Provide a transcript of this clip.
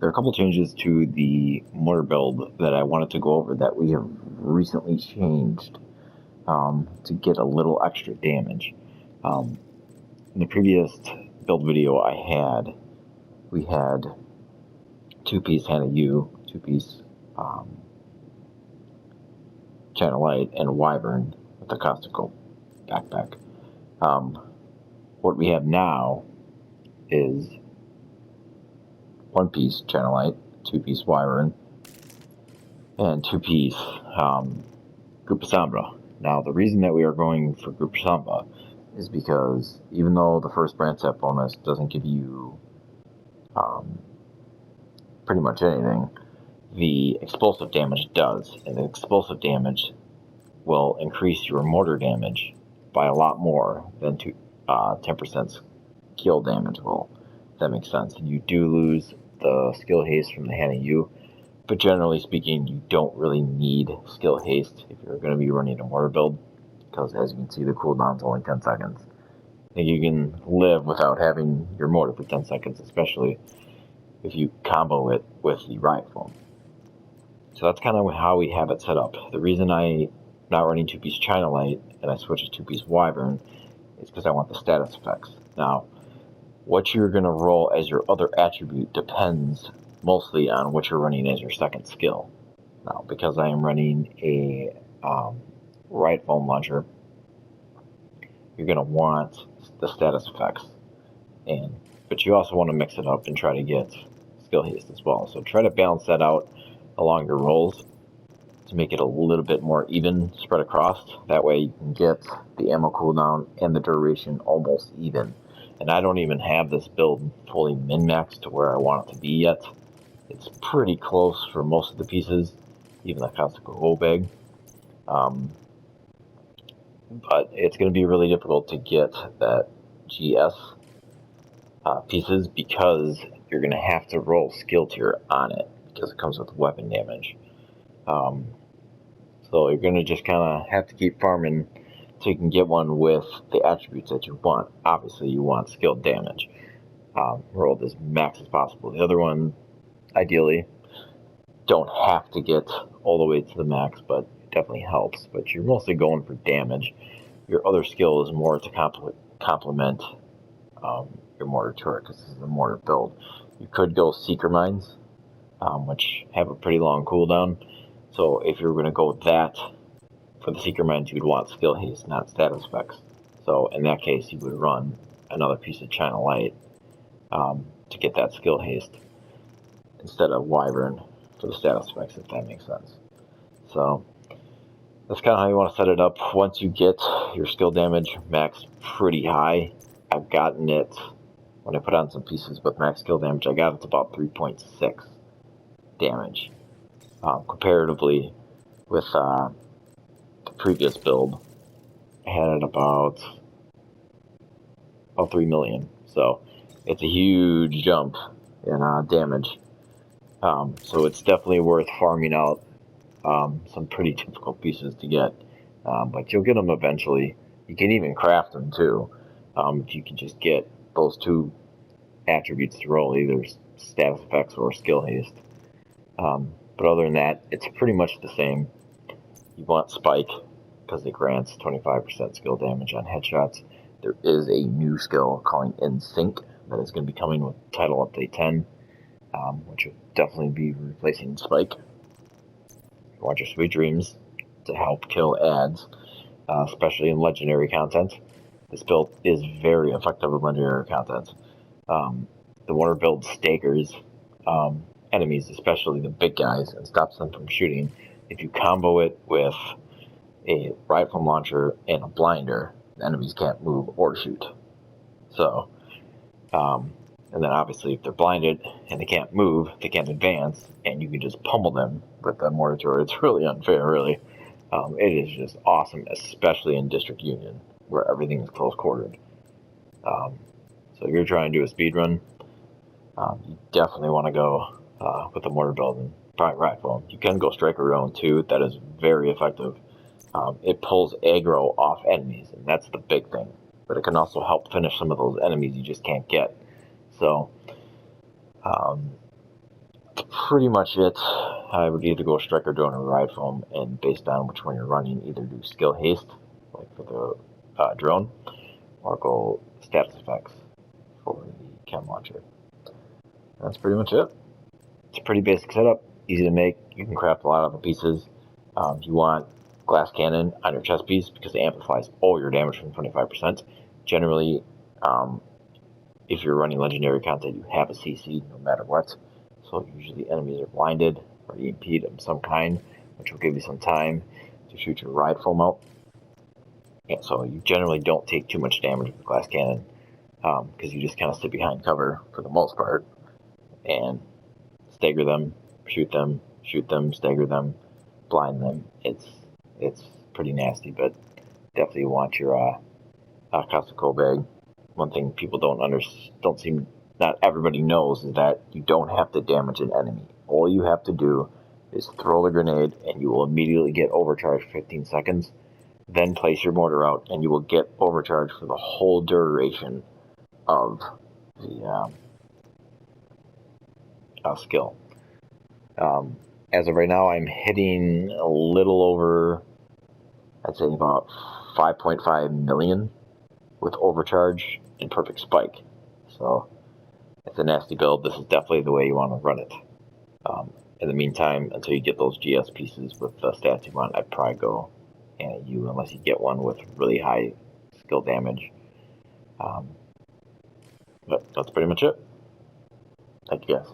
there are a couple changes to the mortar build that I wanted to go over that we have recently changed to get a little extra damage. In the previous build video we had 2-piece Hannah U, 2-piece Channel Light, and Wyvern with a Costical backpack. What we have now is 1-piece Channel Light, 2-piece Wyvern, and 2-piece Grupo Sombra. Now, the reason that we are going for Grupo Sombra is because even though the first brand set bonus doesn't give you pretty much anything, the explosive damage does, and the explosive damage will increase your mortar damage by a lot more than 10% skill damage will, if that makes sense. And you do lose the skill haste from the Hannah U, but generally speaking, you don't really need skill haste if you're going to be running a mortar build, because as you can see, the cooldown's only 10 seconds. I think you can live without having your mortar for 10 seconds, especially if you combo it with the riot foam. So that's kind of how we have it set up. The reason I'm not running 2-piece China Light and I switched to 2-piece Wyvern is because I want the status effects. Now, what you're going to roll as your other attribute depends mostly on what you're running as your second skill. Now, because I am running a riot foam launcher, you're going to want the status effects, but you also want to mix it up and try to get skill haste as well. So try to balance that out along your rolls to make it a little bit more even spread across. That way you can get the ammo cooldown and the duration almost even. And I don't even have this build fully min-maxed to where I want it to be yet. It's pretty close for most of the pieces, even the Costical Go Bag. But it's going to be really difficult to get that GS pieces because you're going to have to roll skill tier on it because it comes with weapon damage. So you're going to just kind of have to keep farming so you can get one with the attributes that you want. Obviously, you want skill damage rolled as max as possible. The other one, ideally, don't have to get all the way to the max, but it definitely helps. But you're mostly going for damage. Your other skill is more to complement your mortar turret, because this is a mortar build. You could go Seeker Mines, which have a pretty long cooldown. So if you're going to go with that, for the Seeker Mines, you'd want skill haste, not status effects. So in that case, you would run another piece of China Light to get that skill haste instead of Wyvern for the status effects, if that makes sense. So that's kind of how you want to set it up. Once you get your skill damage maxed pretty high, I've gotten it, when I put on some pieces with max skill damage, I got it to about 3.6 damage. Comparatively with the previous build, I had it about 3 million. So it's a huge jump in damage. So it's definitely worth farming out some pretty difficult pieces to get. But you'll get them eventually. You can even craft them too, if you can just get those two attributes to roll, either status effects or skill haste. But other than that, it's pretty much the same. You want Spike, because it grants 25% skill damage on headshots. There is a new skill calling In Sync that is going to be coming with Title Update 10, which will definitely be replacing Spike. You want your Sweet Dreams to help kill ads, especially in legendary content. This build is very effective with legendary content. The mortar build staggers enemies, especially the big guys, and stops them from shooting. If you combo it with a riot foam launcher and a blinder, the enemies can't move or shoot. So, and then obviously if they're blinded and they can't move, they can't advance, and you can just pummel them with the mortar turret. It's really unfair, really. It is just awesome, especially in District Union, where everything is close quartered. So if you're trying to do a speed run, you definitely want to go with the mortar build and probably riot foam. You can go striker own too. That is very effective. It pulls aggro off enemies, and that's the big thing. But it can also help finish some of those enemies you just can't get. So pretty much it. I would either go striker, drone, or ride foam, and based on which one you're running, either do skill haste, like for the drone, or go status effects for the chem launcher. That's pretty much it. It's a pretty basic setup, easy to make. You can craft a lot of the pieces. You want glass cannon on your chest piece because it amplifies all your damage from 25%. Generally, if you're running legendary content, you have a CC no matter what. So usually enemies are blinded or EMP'd of some kind, which will give you some time to shoot your ride foam out. Yeah, so you generally don't take too much damage with the glass cannon because you just kind of sit behind cover for the most part and stagger them, shoot them, stagger them, blind them. It's pretty nasty, but definitely want your Costco bag. One thing people not everybody knows is that you don't have to damage an enemy. All you have to do is throw the grenade and you will immediately get overcharged for 15 seconds. Then place your mortar out and you will get overcharged for the whole duration of the skill. As of right now, I'm hitting a little over, I'd say about 5.5 million with overcharge and perfect spike. So it's a nasty build. This is definitely the way you want to run it. In the meantime, until you get those GS pieces with the stats you want, I'd probably go you unless you get one with really high skill damage. But that's pretty much it. Thank you guys.